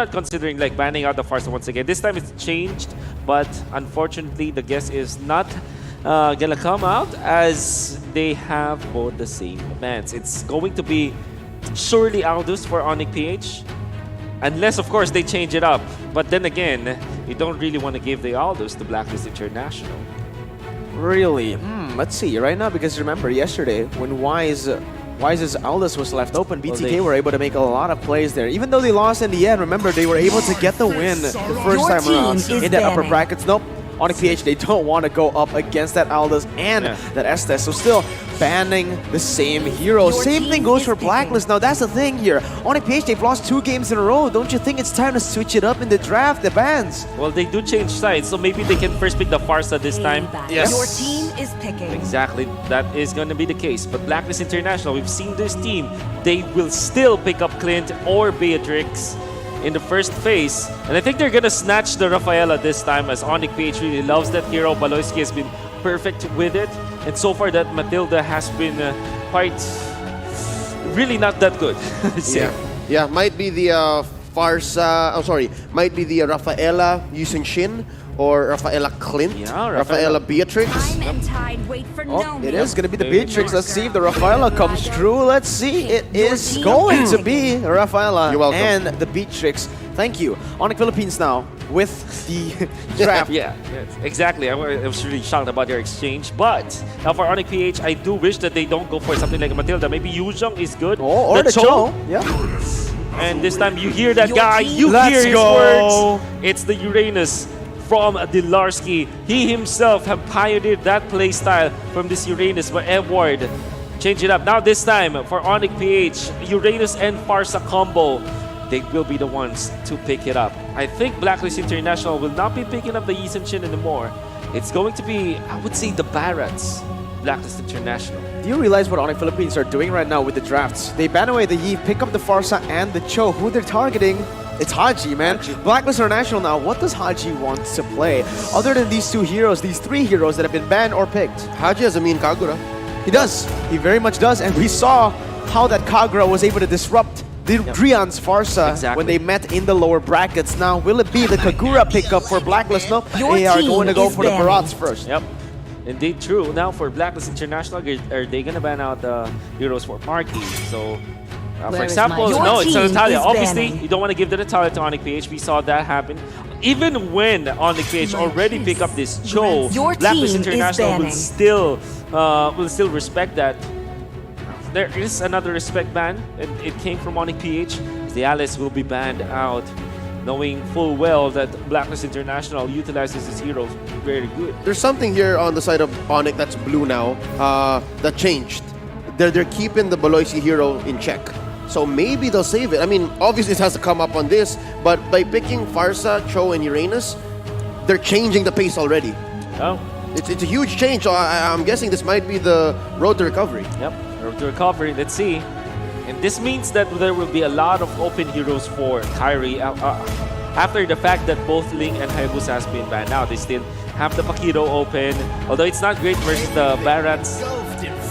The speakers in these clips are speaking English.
not considering like banning out the Farsa once again. This time it's changed, but unfortunately the guess is not gonna come out as they have both the same bans. It's going to be surely Aldous for ONIC PH. Unless, of course, they change it up. But then again, you don't really want to give the Aldous to Blacklist International. Really? Let's see. Right now, because remember, yesterday, when Wise's Aldous was left open, BTK were able to make a lot of plays there. Even though they lost in the end, remember, they were able to get the win the first time around in the upper brackets. Nope. ONIC PH, they don't want to go up against that Aldous and that Estes. So still banning the same hero. Same thing goes for Blacklist. Now that's the thing here. ONIC PH, they've lost 2 games in a row. Don't you think it's time to switch it up in the draft, the bans? Well, they do change sides, so maybe they can first pick the Farsa this time. Yes. Your team is picking. Exactly, that is going to be the case. But Blacklist International, we've seen this team. They will still pick up Clint or Beatrix in the first phase. And I think they're gonna snatch the Rafaela this time, as ONIC PH really loves that hero. Baloyski has been perfect with it. And so far that Matilda has been quite, really not that good. Yeah, might be the Farsa, might be the Rafaela using Shin, or Rafaela Clint, Rafaela Beatrix. Time and tide wait for no It is going to be the Beatrix. Let's see if the Rafaela comes true. Let's see. It is going to be Rafaela and the Beatrix. Thank you. ONIC Philippines now with the draft. Yes, exactly. I was really shocked about their exchange. But now for ONIC PH, I do wish that they don't go for something like a Matilda. Maybe Yuzhong is good. Or the Cho. Yeah. And this time you hear that guy, you hear his words. It's the Uranus from Dilarsky. He himself have pioneered that playstyle from this Uranus, but Edward change it up. Now this time for ONIC PH, Uranus and Farsa combo, they will be the ones to pick it up. I think Blacklist International will not be picking up the Yi and Shin anymore. It's going to be, I would say, the Barats, Blacklist International. Do you realize what ONIC Philippines are doing right now with the drafts? They ban away the Yi, pick up the Farsa and the Cho. Who they're targeting? It's Haji, man. Blacklist International now, what does Haji want to play? Other than these 2 heroes, these 3 heroes that have been banned or picked. Haji has a mean Kagura. He does. He very much does. And we saw how that Kagura was able to disrupt the Drian's Farsa when they met in the lower brackets. Now, will it be the Kagura pickup for Blacklist? No, they are going to go for the Barats first. Yep. Indeed, true. Now for Blacklist International, are they going to ban out the heroes for Marky? So, for example, no, it's a Natalia. Obviously, you don't want to give the Natalia to ONIC PH. We saw that happen. Even when ONIC PH already pick up this Cho, Blacklist International will still respect that. There is another respect ban, and it came from ONIC PH. The Alice will be banned out, knowing full well that Blacklist International utilizes his heroes very good. There's something here on the side of ONIC that's blue now that changed. They're keeping the Baloyski hero in check. So maybe they'll save it. I mean, obviously it has to come up on this, but by picking Farsa, Cho, and Uranus, they're changing the pace already. Oh. It's a huge change, so I'm guessing this might be the road to recovery. Yep, road to recovery. Let's see. And this means that there will be a lot of open heroes for Kyrie. After the fact that both Ling and Hayabusa has been banned out, they still have the Pakiro open. Although it's not great versus the Barats.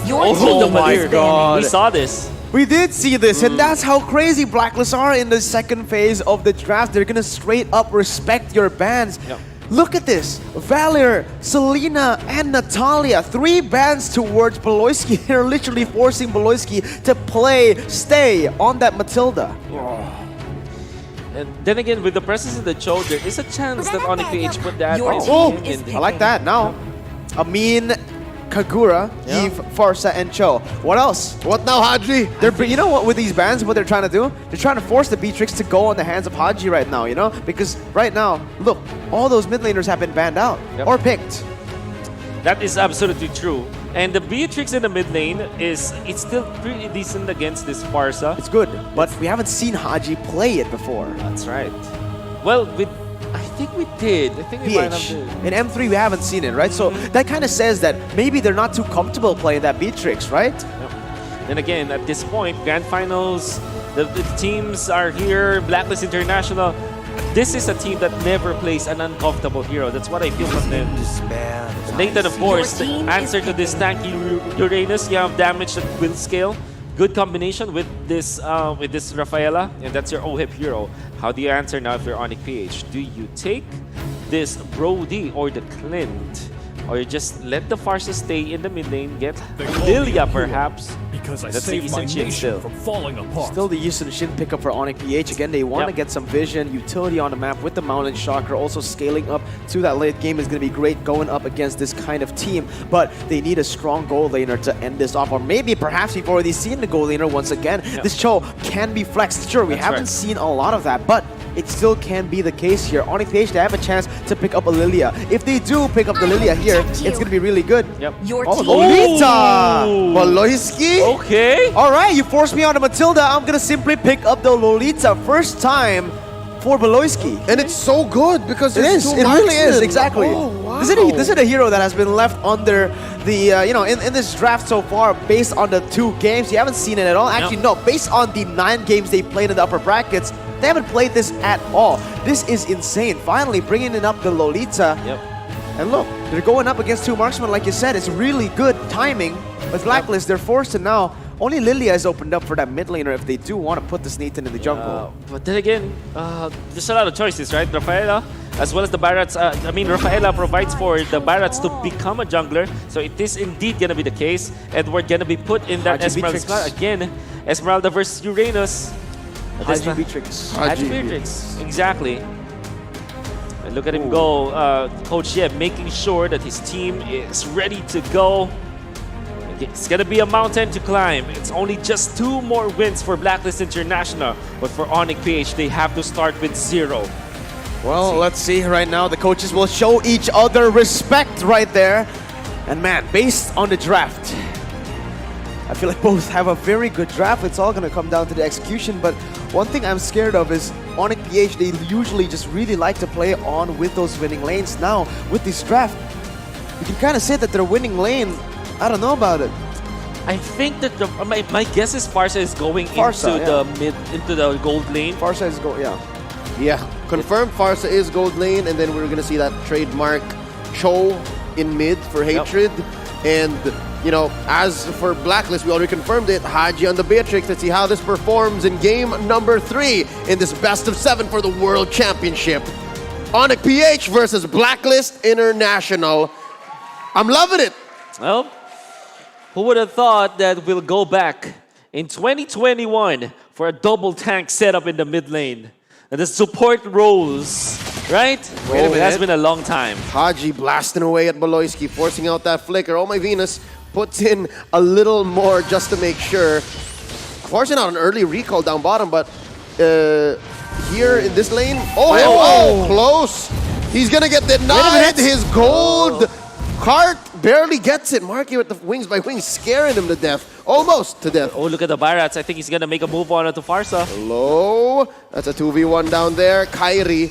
Oh my God. We saw this. We did see this, and that's how crazy Blacklist are in the second phase of the draft. They're gonna straight up respect your bans. Yep. Look at this. Valir, Selena, and Natalia. 3 bans towards Baloyski. They're literally forcing Baloyski to stay on that Matilda. And then again, with the presence of the Cho, there is a chance that ONIC PH put that I like that. Now, Amin, Kagura, Eve, Farsa, and Cho. What else? What now, Haji? You know what, with these bans, what they're trying to do? They're trying to force the Beatrix to go on the hands of Haji right now, you know? Because right now, look, all those mid laners have been banned out or picked. That is absolutely true. And the Beatrix in the mid lane it's still pretty decent against this Farsa. It's good, but we haven't seen Haji play it before. That's right. Well, I think we did. I think we might have did. In M3, we haven't seen it, right? So that kind of says that maybe they're not too comfortable playing that Beatrix, right? Yep. Then again, at this point, Grand Finals, the teams are here. Blacklist International. This is a team that never plays an uncomfortable hero. That's what I feel from them. Nathan, of course, the answer to this tanky Uranus. You have damage that will scale. Good combination with this Rafaela, and that's your OHIP hero. How do you answer now if you're ONIC PH? Do you take this Brody or the Clint? Or you just let the Farsa stay in the mid lane, get Lilia perhaps? Because I That's the saved my Yisun Shin nation still. from falling apart. Still the Yisun Shin pickup for ONIC PH. Again, they want to get some vision, utility on the map with the Mountain Shocker. Also scaling up to that late game is going to be great going up against this kind of team. But they need a strong goal laner to end this off. Or maybe perhaps we've already seen the goal laner once again. This Cho can be flexed. Sure, we haven't seen a lot of that, but it still can be the case here. ONIC PH, they have a chance to pick up a Lilia. If they do pick up the Lilia here, it's going to be really good. Yep. Your Oh, team. Lolita! Baloyski? Okay. All right, you forced me on the Matilda. I'm going to simply pick up the Lolita. First time for Beloyski. And it's so good because It there's is. two It really is. marksmen. Exactly. Oh, wow. This is a hero that has been left under the in this draft so far based on the 2 games. You haven't seen it at all. Actually, no. Based on the 9 games they played in the upper brackets, they haven't played this at all. This is insane. Finally bringing in up the Lolita. Yep. And look, they're going up against 2 marksmen. Like you said, it's really good timing. With Blacklist, they're forced to now. Only Lilia is opened up for that mid laner if they do want to put this Nathan in the jungle. But then again, there's a lot of choices, right? Rafaela, as well as the Barats. Rafaela provides for the Barats to become a jungler. So it is indeed going to be the case. Edward going to be put in that Haji Esmeralda Beatrix. slot. Again, Esmeralda versus Uranus. Haji Beatrix. Haji Beatrix, exactly. And look at him go. Coach Yeb making sure that his team is ready to go. It's gonna be a mountain to climb. It's only just 2 more wins for Blacklist International. But for ONIC PH, they have to start with 0. Well, let's see right now. The coaches will show each other respect right there. And man, based on the draft, I feel like both have a very good draft. It's all going to come down to the execution. But one thing I'm scared of is ONIC PH, they usually just really like to play on with those winning lanes. Now, with this draft, you can kind of say that their winning lane, I don't know about it. I think that my guess is Farsa is going Farsa, into the gold lane. Farsa is go, yeah. Yeah, confirmed Farsa is gold lane, and then we're gonna see that trademark Cho in mid for Hatred. And, you know, as for Blacklist, we already confirmed it, Haji on the Beatrix. Let's see how this performs in game number 3 in this best of 7 for the World Championship. ONIC PH versus Blacklist International. I'm loving it. Well, who would have thought that we'll go back in 2021 for a double tank setup in the mid lane? And the support roles, right? Wait a It has minute. been a long time. Haji blasting away at Beloyski, forcing out that flicker. Oh my Venus puts in a little more just to make sure. Forcing out an early recall down bottom, but here in this lane, close. He's gonna get denied. His gold cart barely gets it. Marky with the wings by wings, scaring him to death. Almost to death. Oh, look at the Barats. I think he's going to make a move on to Farsa. Low. That's a 2v1 down there. Kyrie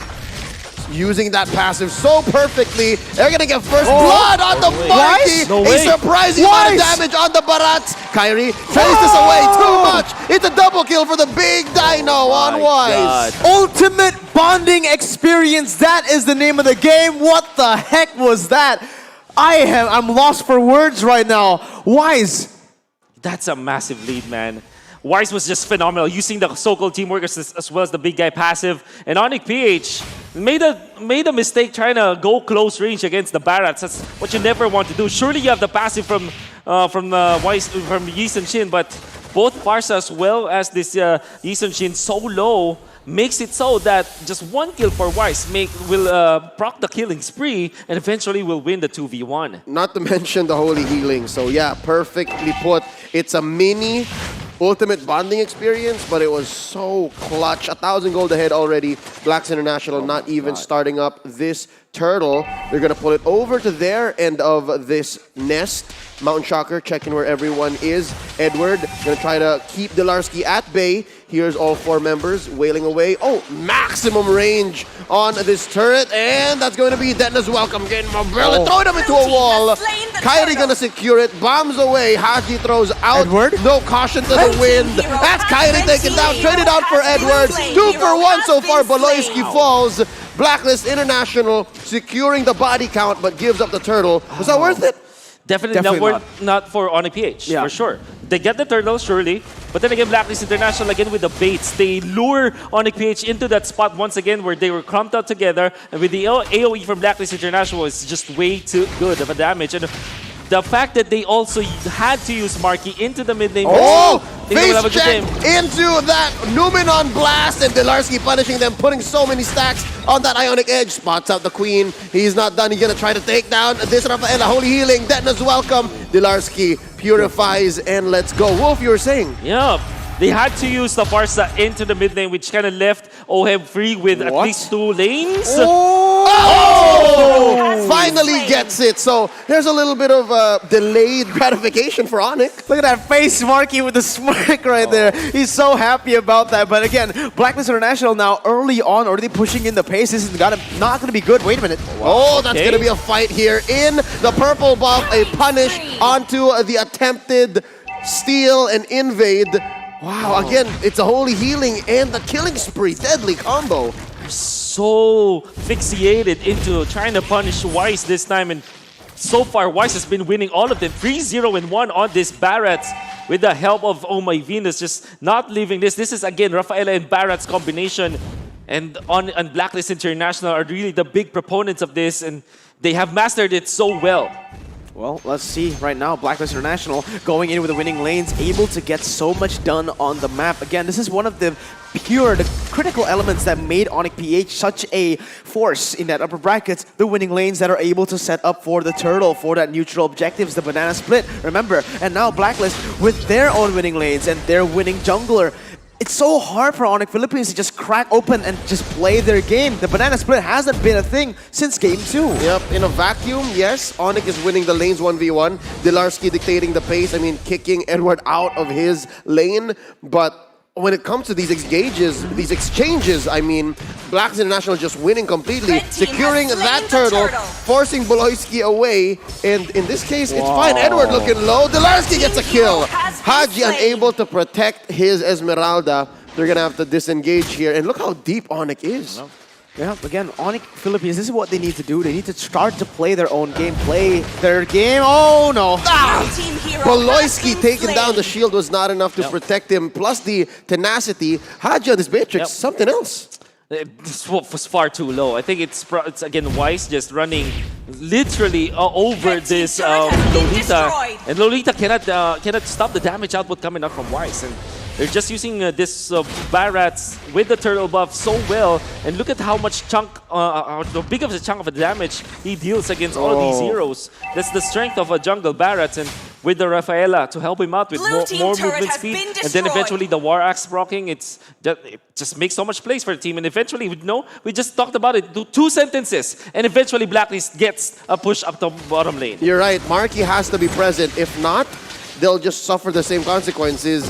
using that passive so perfectly. They're gonna get first blood on the Marky. No A way. surprising amount of damage on the Barats. Kyrie traces this away too much. It's a double kill for the big Dino on Wise. Ultimate bonding experience. That is the name of the game. What the heck was that? I'm lost for words right now. Wise. That's a massive lead, man. Wise was just phenomenal, using the so-called teamwork as well as the big guy passive. And ONIC PH made a mistake trying to go close range against the Barats. That's what you never want to do. Surely you have the passive from Yisun Shin, but both Farsa as well as this Yisun Shin so low makes it so that just 1 kill for Wise will proc the killing spree and eventually will win the 2v1. Not to mention the holy healing. So yeah, perfectly put. It's a mini ultimate bonding experience, but it was so clutch. 1,000 gold ahead already. Blacks International not even starting up this turtle. They're gonna pull it over to their end of this nest. Mountain Shocker checking where everyone is. Edward gonna try to keep Delarski at bay. Here's all 4 members wailing away. Oh, maximum range on this turret, and that's going to be Detna's welcome. Getting Mobrella, throwing him into a wall. Kyrie gonna secure it, bombs away. Haji throws out. Edward? No caution to the wind. That's Kyrie taken down, traded out for Edward. 2 for 1 so far. Beloyski falls. Blacklist International securing the body count, but gives up the turtle. Was that worth it? Definitely Definitely not for ONIC PH, Yeah. for sure. they get the turtle, surely. But then again, Blacklist International, again with the baits, they lure ONIC PH into that spot once again where they were clumped out together. And with the AoE from Blacklist International, it's just way too good of a damage. And the fact that they also had to use Marky into the mid lane. Oh! Face Check into that Numenon blast, and Delarski punishing them, putting so many stacks on that Ionic Edge. Spots out the Queen. He's not done. He's gonna try to take down this Rafaela. Holy healing. Detna's welcome. Delarski purifies, and let's go. Wolf, you were saying? Yeah. They had to use the Farsa into the mid lane, which kind of left OHEB free with at least 2 lanes. Oh! Finally gets it. So there's a little bit of delayed gratification for ONIC. Look at that face, Marky, with the smirk right there. He's so happy about that. But again, Blacklist International now early on already pushing in the pace. This is not going to be good. Wait a minute. Oh, that's going to be a fight here in the purple buff. A punish onto the attempted steal and invade. Wow, again, it's a holy healing and the killing spree. Deadly combo. So fixated into trying to punish Wise this time, and so far Wise has been winning all of them 3-0-1 on this Barrett with the help of Oh My Venus, just not leaving this. This is again Rafaela and Barrett's combination, and Blacklist International are really the big proponents of this, and they have mastered it so well. Well, let's see right now. Blacklist International going in with the winning lanes, able to get so much done on the map. Again, this is one of the critical elements that made ONIC PH such a force in that upper brackets. The winning lanes that are able to set up for the turtle, for that neutral objectives, the banana split, remember. And now Blacklist with their own winning lanes and their winning jungler. It's so hard for ONIC Philippines to just crack open and just play their game. The banana split hasn't been a thing since game 2. Yep, in a vacuum, yes, ONIC is winning the lanes 1v1. Delarski dictating the pace, I mean, kicking Edward out of his lane. But when it comes to these exchanges, I mean, Blacklist International just winning completely, securing that turtle, forcing Boloyski away, and in this case, it's fine. Edward looking low. Delarski gets a kill. Haji unable to protect his Esmeralda. They're gonna have to disengage here, and look how deep ONIC is. Yeah, again, ONIC Philippines, this is what they need to do. They need to start to play their own game, play their game. Oh no! Boloyski taking down the shield was not enough to protect him, plus the tenacity. Haji on this Matrix, something else. This was far too low. I think it's again Wise just running literally over this Lolita, and Lolita cannot stop the damage output coming out from Wise, and they're just using this Barats with the turtle buff so well, and look at how much chunk, how big of a chunk of the damage he deals against all of these heroes. That's the strength of a jungle Barats, and with the Rafaela to help him out with more movement speed, and then eventually the War Axe proccing, it just makes so much place for the team. And eventually, we just talked about it, 2 sentences, and eventually Blacklist gets a push up the bottom lane. You're right, Marky has to be present. If not, they'll just suffer the same consequences.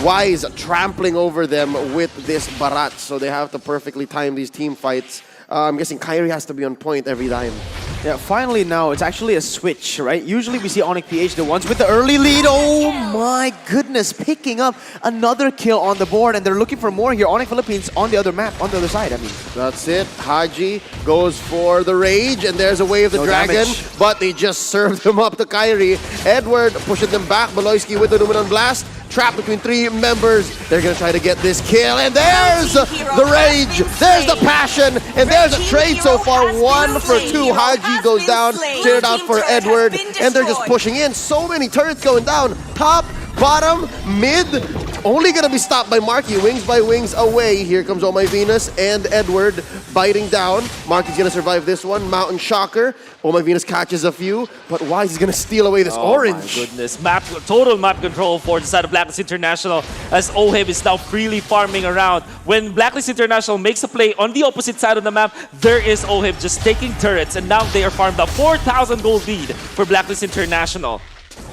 Wise trampling over them with this Barat, so they have to perfectly time these team fights. I'm guessing Kyrie has to be on point every time. Yeah, finally now, it's actually a switch, right? Usually we see ONIC PH, the ones with the early lead. Oh my goodness, picking up another kill on the board, and they're looking for more here. ONIC Philippines on the other map, on the other side, I mean. That's it. Haji goes for the rage, and there's a Way of the Dragon, but they just served him up to Kyrie. Edward pushing them back. Boloyski with the Numenon Blast. Trapped between 3 members. They're going to try to get this kill. And there's the rage. There's the passion. And there's a trade so far. 1 for 2. Haji goes down. Cleared out for Edward. And they're just pushing in. So many turrets going down. Top, bottom, mid. Only going to be stopped by Marky. Wings by wings away. Here comes Oh My Venus and Edward biting down. Marky's going to survive this one. Mountain Shocker. Oh My Venus catches a few. But Wise is going to steal away this orange. Oh my goodness. Total map control for the side of Blacklist International, as OHEB is now freely farming around. When Blacklist International makes a play on the opposite side of the map, there is OHEB just taking turrets, and now they are farmed up. 4,000 gold lead for Blacklist International.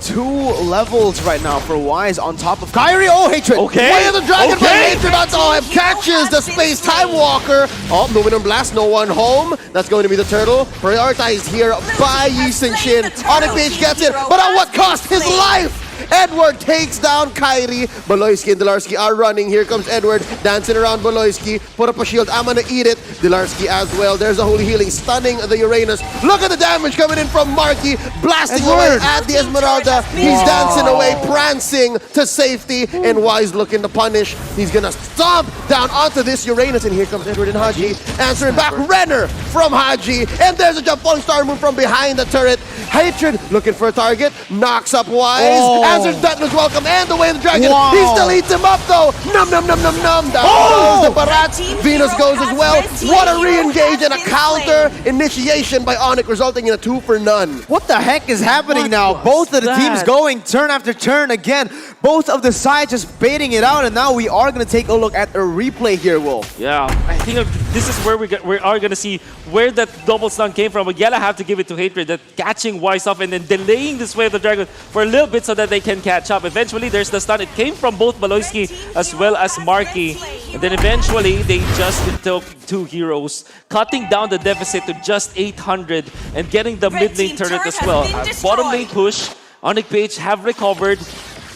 2 levels right now for Wise on top of Kyrie. Oh, Hatred! Okay. Way of the Dragon by Hatred. That's all. Catches the Space Time Walker. Oh, Numenon Blast. No one home. That's going to be the turtle. Prioritized here by Yi Shin. ONIC PH gets it, but at what cost? His life! Edward takes down Kyrie. Baloyski and Delarski are running. Here comes Edward dancing around Baloyski. Put up a shield. I'm gonna eat it. Delarski as well. There's a holy healing, stunning the Uranus. Look at the damage coming in from Marky, blasting away at the Esmeralda. He's dancing away, prancing to safety, and Wise looking to punish. He's gonna stomp down onto this Uranus, and here comes Edward and Haji answering back. Renner from Haji, and there's a jump falling star move from behind the turret. Hatred looking for a target, knocks up Wise, answers Dutton's welcome, and the way the dragon. He still eats him up though. Num num num num num. Down goes the Barats. Venus goes as well. What a re-engage and a counter initiation by ONIC, resulting in a 2 for none. What the heck is happening now? Both of the teams going turn after turn again. Both of the sides just baiting it out, and now we are going to take a look at a replay here, Wolf. Yeah, I think this is where we are going to see where that double stun came from. We gotta have to give it to Hatred, that catching Wise off and then delaying this Way of the Dragon for a little bit so that they can catch up. Eventually, there's the stun. It came from both Baloyski as well as Marky. And then eventually, they just took 2 heroes, cutting down the deficit to just 800 and getting the mid lane turret as well. Bottom lane push, ONIC Page have recovered.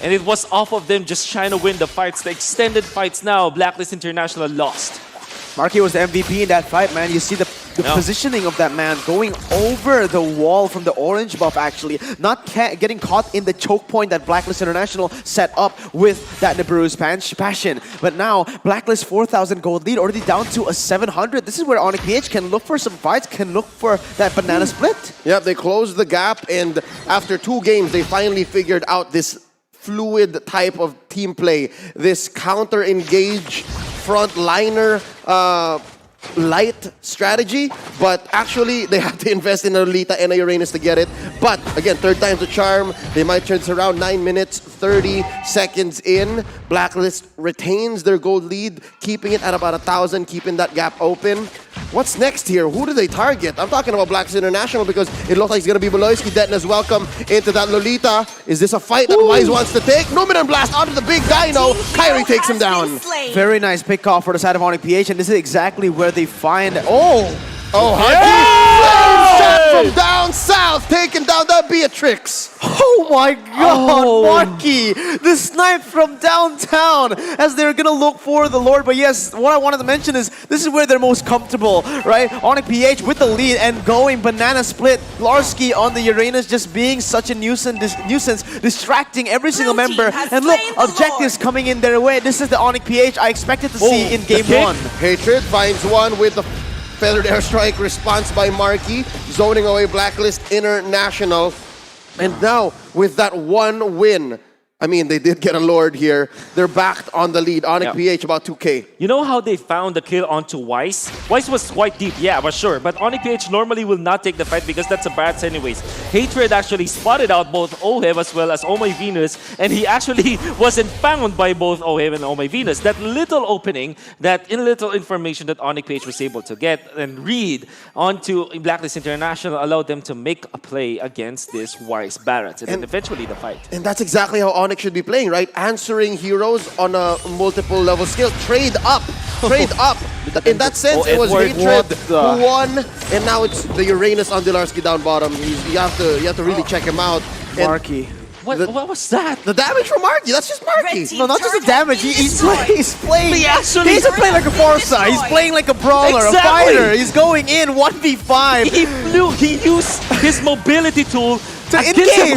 And it was off of them just trying to win the fights, the extended fights now. Blacklist International lost. Marky was the MVP in that fight, man. You see the positioning of that man going over the wall from the orange buff, actually. Not getting caught in the choke point that Blacklist International set up with that Nibiru's passion. But now, Blacklist 4,000 gold lead, already down to a 700. This is where ONIC PH can look for some fights, can look for that banana split. Yep, they closed the gap, and after 2 games, they finally figured out this fluid type of team play, this counter-engage frontliner light strategy, but actually they have to invest in a Lolita and a Uranus to get it. But again, 3rd time's a charm. They might turn this around. 9 minutes, 30 seconds in. Blacklist retains their gold lead, keeping it at about 1,000, keeping that gap open. What's next here? Who do they target? I'm talking about Blacklist International because it looks like it's going to be Baloyski. Detna's welcome into that Lolita. Is this a fight that Wise wants to take? Numinum Blast onto the big dino. Kyrie takes him down. Very nice pick off for the side of ONIC PH, and this is exactly where they find... From down south, taking down the Beatrix. Oh my god, Marky! The snipe from downtown as they're gonna look for the Lord. But yes, what I wanted to mention is this is where they're most comfortable, right? ONIC PH with the lead and going banana split. Larski on the Uranus just being such a nuisance, distracting every single member. And look, objectives coming in their way. This is the ONIC PH I expected to see in game 1. Hatred finds one with the feathered airstrike response by Marky, zoning away Blacklist International. And now, with that 1 win, I mean, they did get a Lord here. They're backed on the lead. ONIC PH about 2K. You know how they found the kill onto Wise? Wise was quite deep, yeah, but sure. But ONIC PH normally will not take the fight because that's a Barats anyways. Hatred actually spotted out both Ohev as well as Oh My Venus, and he actually wasn't found by both Ohev and Oh My Venus. That little opening, that little information that ONIC PH was able to get and read onto Blacklist International allowed them to make a play against this Wise Barats, and then eventually the fight. And that's exactly how ONIC should be playing, right? Answering heroes on a multiple level scale. Trade up. Trade up. In that sense, it was Hatred who won, and now it's the Uranus on Delarski down bottom. You have to really check him out. Marky. What was that? The damage from Marky. That's just Marky. No, not just the damage. He's playing. He actually... He doesn't play like a Forza. He's playing like a brawler, a fighter. He's going in 1v5. He flew. He used his mobility tool to engage.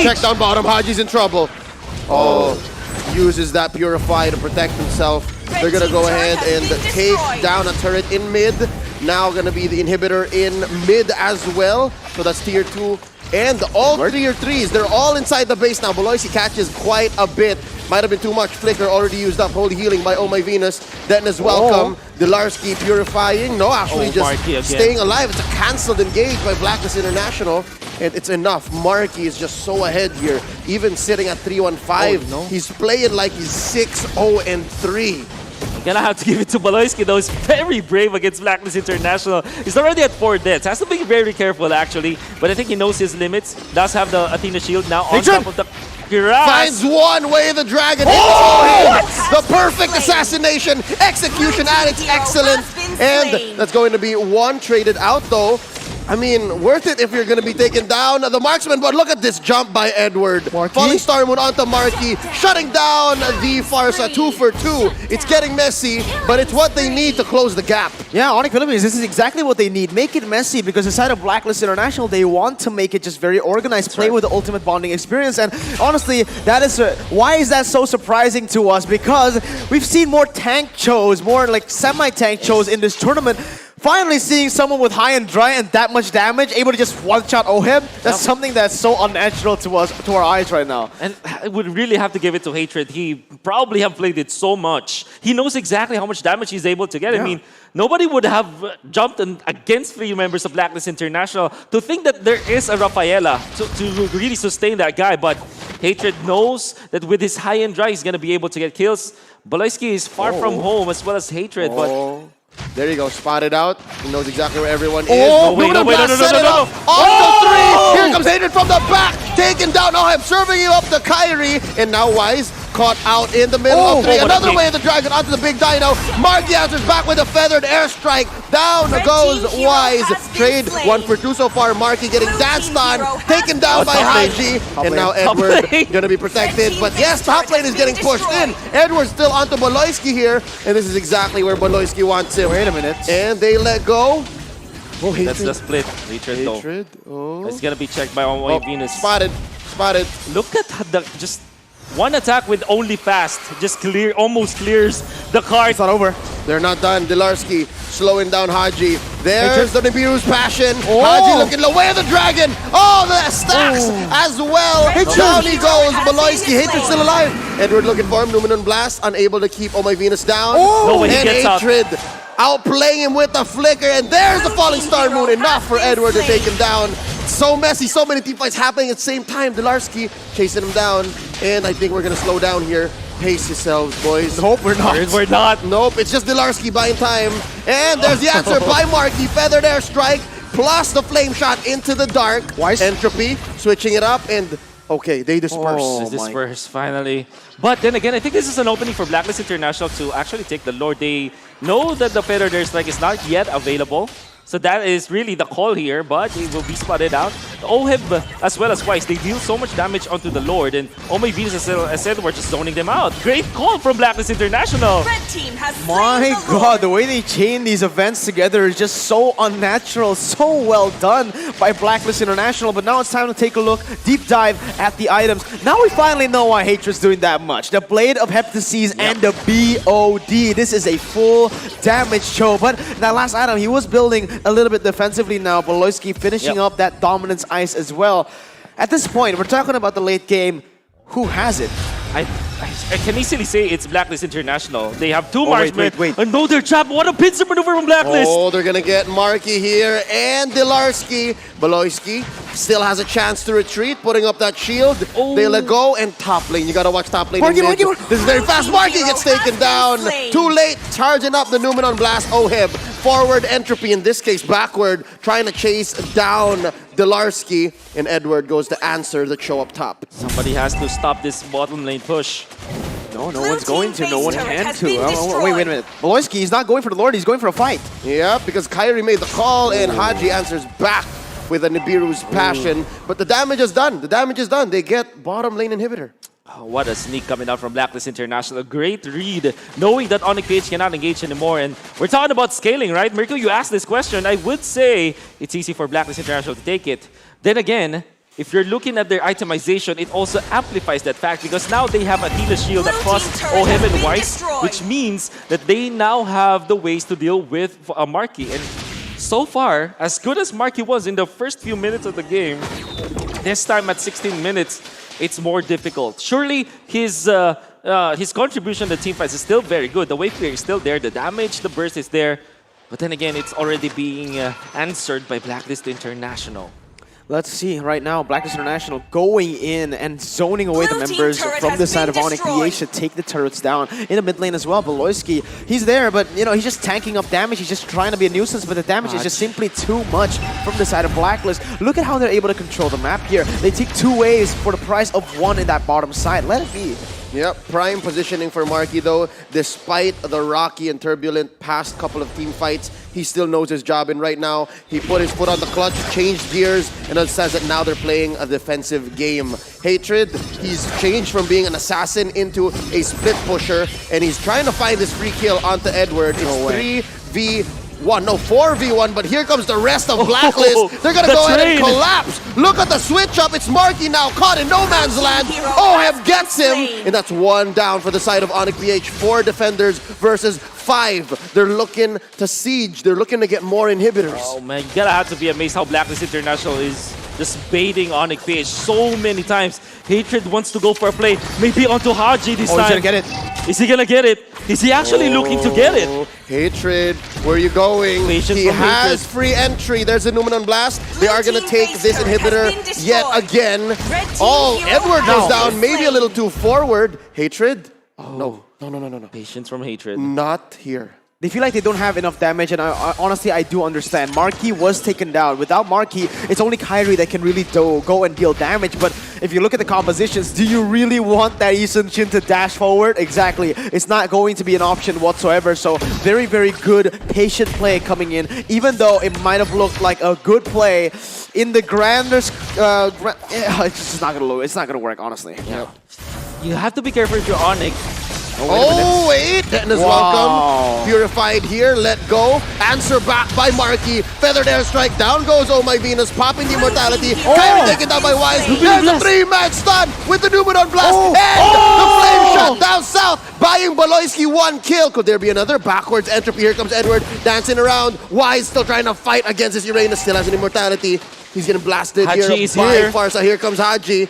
Check down bottom. Haji's in trouble. Uses that Purify to protect himself. They're going to go ahead and take down a turret in mid. Now going to be the inhibitor in mid as well. So that's tier 2. And all tier 3s, they're all inside the base now. Baloysi catches quite a bit. Might have been too much. Flicker already used up. Holy healing by Oh My Venus. Detna's welcome. Delarski purifying. No, actually just staying alive. It's a cancelled engage by Blacklist International. And it's enough. Marky is just so ahead here. Even sitting at 3-1-5. He's playing like he's 6-0-3. Gonna have to give it to Baloyski though. He's very brave against Blacklist International. He's already at 4 deaths. Has to be very careful actually. But I think he knows his limits. Does have the Athena shield now on top of the grass. Finds one way the dragon. The perfect assassination. Execution at its excellent. And that's going to be one traded out though. I mean, worth it if you're going to be taken down. The marksman, but look at this jump by Edward. Marky? Falling Star Moon onto Marky, shutting down the Farsa 2 for 2. It's getting messy, but it's what they need to close the gap. Yeah, ONIC Philippines, this is exactly what they need. Make it messy, because inside of Blacklist International, they want to make it just very organized, play with the ultimate bonding experience. And honestly, that is why is that so surprising to us? Because we've seen more tank shows, more like semi-tank shows in this tournament. Finally seeing someone with high and dry and that much damage, able to just one-shot OHIB, that's something that's so unnatural to us, to our eyes right now. And I would really have to give it to Hatred. He probably have played it so much. He knows exactly how much damage he's able to get. Yeah. I mean, nobody would have jumped against 3 members of Blacklist International to think that there is a Rafaela to really sustain that guy. But Hatred knows that with his high and dry, he's going to be able to get kills. Baloyski is far from home as well as Hatred. But There you go, spotted out. He knows exactly where everyone is. no, wait, no, Set it up. On the 3. Here comes Hatred from the back. Taken down. Now I'm serving you up to Kyrie. And now Wise caught out in the middle of 3. Another way of the dragon onto the big dino. Marky answers back with a feathered airstrike. Down Red goes team hero Wise. has been Trade slain. 1 for 2 so far. Marky getting Blue danced team on. hero Taken down by top lane. Haji. Top And now lane. Top Edward lane. going to be protected. Red But team's yes, top lane is getting turret has pushed been in. Edward's still onto Baloyski here. And this is exactly where Baloyski wants him. Wait a minute. And they let go. Oh, that's the split. Hatred though. Hatred. Oh. It's going to be checked by On Venus. Spotted. Spotted. Look at the just one attack with only fast just almost clears the card. It's not over. They're not done. Dilarski slowing down Haji. There's the Nibiru's passion. Oh. Haji looking low. Way of the dragon. Oh, the stacks as well. Down he goes. Baloyski. Hatred still alive. Edward looking for him. Numenon Blast unable to keep Oh My Venus down. No way he and gets out. Hatred outplaying him with the flicker. And there's the falling star moon. Enough for Edward to take him down. So messy. So many team fights happening at the same time. Dilarski chasing him down. And I think we're going to slow down here. Pace yourselves, boys. Hope we're not. We're not. Nope, it's just Dilarski buying time. And there's the answer by Marky. Feathered airstrike plus the flame shot into the dark. Wise. Entropy, switching it up, and okay, they disperse. Oh. This my. first finally. But then again, I think this is an opening for Blacklist International to actually take the Lord. They know that the Feather Dare Strike is not yet available. So that is really the call here, but it will be spotted out. The OHIB as well as Wise, they deal so much damage onto the Lord, and Oh My Venus, as said, we're just zoning them out. Great call from Blacklist International. Red team has My slain the God, the way they chain these events together is just so unnatural, so well done by Blacklist International. But now it's time to take a look, deep dive at the items. Now we finally know why Hatred's doing that much. The Blade of Heptases and the BOD. This is a full damage show. But that last item, he was building a little bit defensively now. Baloyski finishing up that dominance ice as well. At this point, we're talking about the late game. Who has it? I can easily say it's Blacklist International. They have 2 wait, marksmen. wait. And no, they're trapped. What a pincer maneuver from Blacklist. Oh, they're gonna get Marky here and Dilarski. Baloyski still has a chance to retreat, putting up that shield. They let go, and top lane. You gotta watch top lane. Marky, in mid. Marky. This is very fast. Marky gets taken down. Too late, charging up the Numenon Blast. OHIB. Forward entropy, in this case backward, trying to chase down Dilarski. And Edward goes to answer the show up top. Somebody has to stop this bottom lane push. No Blue one's going to. team No one base turret can has to. been Wait a destroyed. minute. Baloyski, he's not going for the Lord. He's going for a fight. Yeah, because Kyrie made the call and Haji answers back with a Nibiru's passion. But the damage is done. The damage is done. They get bottom lane inhibitor. Oh, what a sneak coming out from Blacklist International. Great read, knowing that ONIC PH cannot engage anymore. And we're talking about scaling, right? Mirko, you asked this question. I would say it's easy for Blacklist International to take it. Then again, if you're looking at their itemization, it also amplifies that fact because now they have a Tila shield Blue across team turret OHIB has and been Wise, destroyed. which means that they now have the ways to deal with Marky. And so far, as good as Marky was in the first few minutes of the game, this time at 16 minutes, it's more difficult. Surely his contribution to team fights is still very good. The wave clear is still there. The damage, the burst is there. But then again, it's already being answered by Blacklist International. Let's see right now, Blacklist International going in and zoning away Blue the team members turret from has the side of been ONIC destroyed. PH to take the turrets down. In the mid lane as well, Baloyski, he's there, but you know, he's just tanking up damage. He's just trying to be a nuisance, but the damage is just simply too much from the side of Blacklist. Look at how they're able to control the map here. They take 2 waves for the price of 1 in that bottom side. Let it be. Yep, prime positioning for Marky though. Despite the rocky and turbulent past couple of team fights, he still knows his job. And right now, he put his foot on the clutch, changed gears, and it says that now they're playing a defensive game. Hatred, he's changed from being an assassin into a split pusher, and he's trying to find this free kill onto Edward. It's 3v1, no 4v1, but here comes the rest of Blacklist. They're gonna go ahead and collapse. Look at the switch up. It's Marky now caught in no man's land. OHEB gets him, and that's one down for the side of ONIC PH. 4 defenders versus 5. They're looking to siege. They're looking to get more inhibitors. Oh man, you gotta have to be amazed how Blacklist International is just baiting ONIC PH so many times. Hatred wants to go for a play, maybe onto Haji this time. He's gonna get it. Is he gonna get it? Is he actually looking to get it? Hatred, where are you going? Patience He from has Hatred. free entry. There's a Numenon Blast. They are going to take this inhibitor yet again. Red team Oh, hero Edward has goes down, been maybe a slain. little too forward. Hatred? No. Patience from Hatred. Not here. They feel like they don't have enough damage, and honestly, I do understand. Marky was taken down. Without Marky, it's only Kyrie that can really go and deal damage. But if you look at the compositions, do you really want that Eason Chin to dash forward? Exactly. It's not going to be an option whatsoever. So very, very good, patient play coming in. Even though it might have looked like a good play in the grander, it's just not gonna. It's not gonna work, honestly. Yeah. You have to be careful if you're ONIC. Oh, wait! Dennis, welcome. Purified here, let go. Answer back by Marky. Feathered airstrike, down goes Oh My Venus, popping the immortality. Kyrie taken down by Wise. There's a 3-man stun with the Numenon Blast. And the flame shot down south, buying Baloyski 1 kill. Could there be another backwards entropy? Here comes Edward dancing around. Wise still trying to fight against his Uranus, still has an immortality. He's getting blasted Haji here is by here. Farsa. Here comes Haji.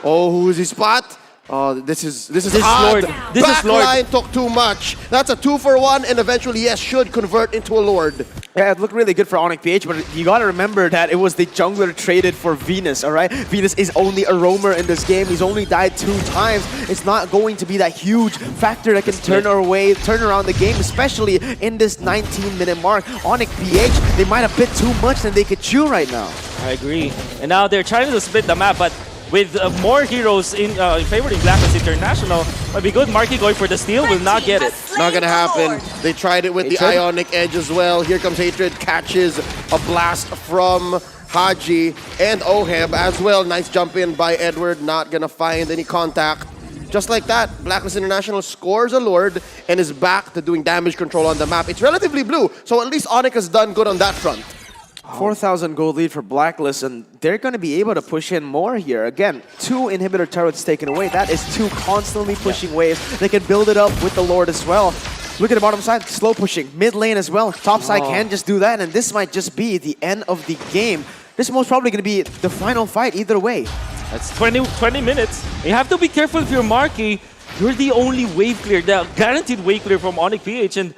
Oh, who's his spot? Oh, this is hard. Lord. This is Lord. Backline took too much. That's a 2-for-1, and eventually, yes, should convert into a Lord. Yeah, it looked really good for ONIC PH, but you gotta remember that it was the jungler traded for Venus, alright? Venus is only a roamer in this game. He's only died 2 times. It's not going to be that huge factor that can turn around the game, especially in this 19-minute mark. ONIC PH, they might have bit too much than they could chew right now. I agree. And now they're trying to split the map, but with more heroes in favoring Blacklist International, might be good. Marky going for the steal, will not get it. Not gonna happen. They tried it with the Ionic Edge as well. Here comes Hatred, catches a blast from Haji and OHEB as well. Nice jump in by Edward, not gonna find any contact. Just like that, Blacklist International scores a Lord and is back to doing damage control on the map. It's relatively blue, so at least ONIC has done good on that front. 4,000 gold lead for Blacklist, and they're going to be able to push in more here. Again, 2 inhibitor turrets taken away. That is 2 constantly pushing waves. They can build it up with the Lord as well. Look at the bottom side, slow pushing. Mid lane as well. Top side can just do that, and this might just be the end of the game. This is most probably going to be the final fight either way. That's 20 minutes. You have to be careful if you're Marky. You're the only wave clear, the guaranteed wave clear from ONIC PH, and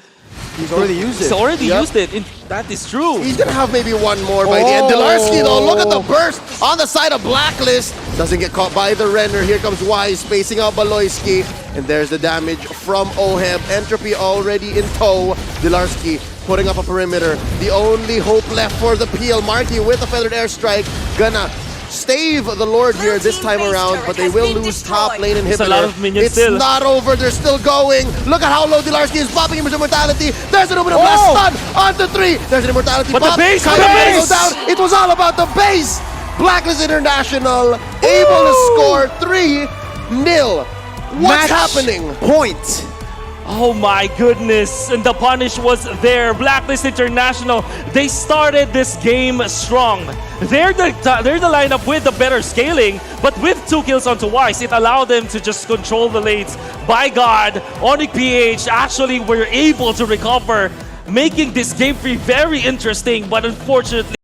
He's already used it. he's already used it. That is true. He's gonna have maybe one more by the end. Delarski though, look at the burst on the side of Blacklist. Doesn't get caught by the Renner. Here comes Wise spacing out Baloyski. And there's the damage from OHEB. Entropy already in tow. Delarski putting up a perimeter. The only hope left for the PL. Marky with a feathered airstrike. Gonna stave the Lord here this time around, but they will lose top lane inhibitor. There's a lot of minions It's still. not over. They're still going. Look at how low Delarski is popping him with immortality. There's an Numenon Blast stun onto 3. There's an immortality But the pop. base, Kyrie the goes base! down. It was all about the base. Blacklist International able to score 3-0. What's happening? Point. Oh my goodness, and the punish was there. Blacklist International, they started this game strong. They're the lineup with the better scaling, but with 2 kills onto Wise, it allowed them to just control the lanes. By God, ONIC PH actually were able to recover, making this game very interesting, but unfortunately,